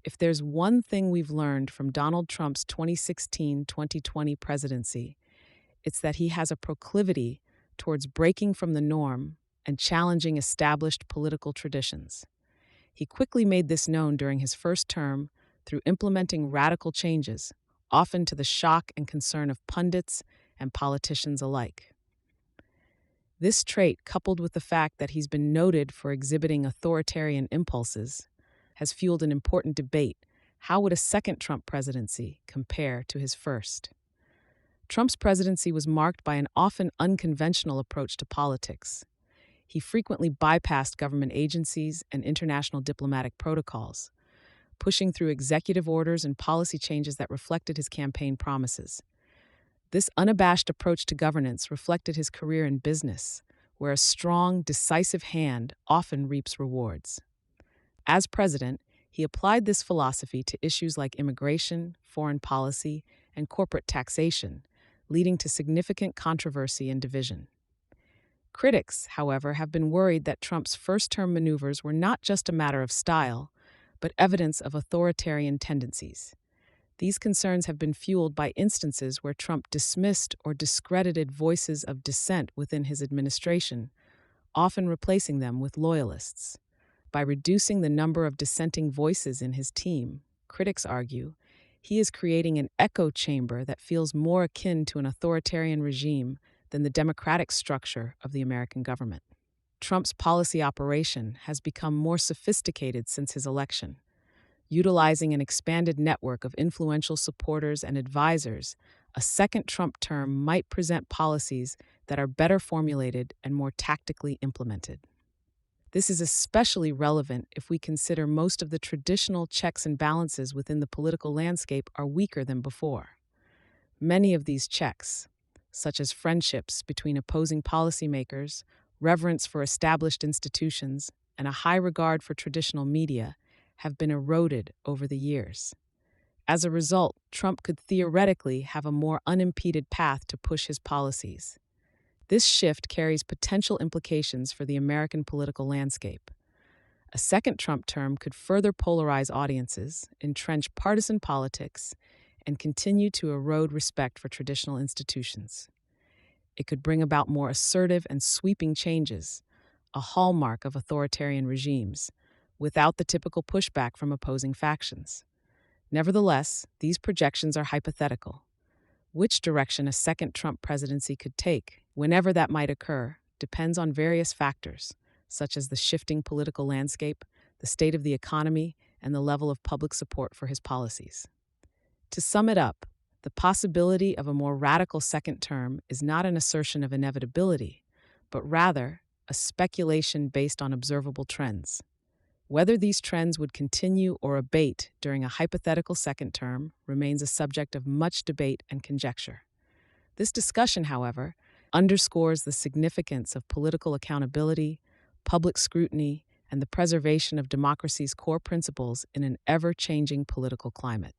If there's one thing we've learned from Donald Trump's 2016-2020 presidency, it's that he has a proclivity towards breaking from the norm and challenging established political traditions. He quickly made this known during his first term through implementing radical changes, often to the shock and concern of pundits and politicians alike. This trait, coupled with the fact that he's been noted for exhibiting authoritarian impulses, has fueled an important debate. How would a second Trump presidency compare to his first? Trump's presidency was marked by an often unconventional approach to politics. He frequently bypassed government agencies and international diplomatic protocols, pushing through executive orders and policy changes that reflected his campaign promises. This unabashed approach to governance reflected his career in business, where a strong, decisive hand often reaps rewards. As president, he applied this philosophy to issues like immigration, foreign policy, and corporate taxation, leading to significant controversy and division. Critics, however, have been worried that Trump's first-term maneuvers were not just a matter of style, but evidence of authoritarian tendencies. These concerns have been fueled by instances where Trump dismissed or discredited voices of dissent within his administration, often replacing them with loyalists. By reducing the number of dissenting voices in his team, critics argue, he is creating an echo chamber that feels more akin to an authoritarian regime than the democratic structure of the American government. Trump's policy operation has become more sophisticated since his election. Utilizing an expanded network of influential supporters and advisors, a second Trump term might present policies that are better formulated and more tactically implemented. This is especially relevant if we consider most of the traditional checks and balances within the political landscape are weaker than before. Many of these checks, such as friendships between opposing policymakers, reverence for established institutions, and a high regard for traditional media, have been eroded over the years. As a result, Trump could theoretically have a more unimpeded path to push his policies. This shift carries potential implications for the American political landscape. A second Trump term could further polarize audiences, entrench partisan politics, and continue to erode respect for traditional institutions. It could bring about more assertive and sweeping changes, a hallmark of authoritarian regimes, without the typical pushback from opposing factions. Nevertheless, these projections are hypothetical. Which direction a second Trump presidency could take, whenever that might occur, depends on various factors, such as the shifting political landscape, the state of the economy, and the level of public support for his policies. To sum it up, the possibility of a more radical second term is not an assertion of inevitability, but rather a speculation based on observable trends. Whether these trends would continue or abate during a hypothetical second term remains a subject of much debate and conjecture. This discussion, however, underscores the significance of political accountability, public scrutiny, and the preservation of democracy's core principles in an ever-changing political climate.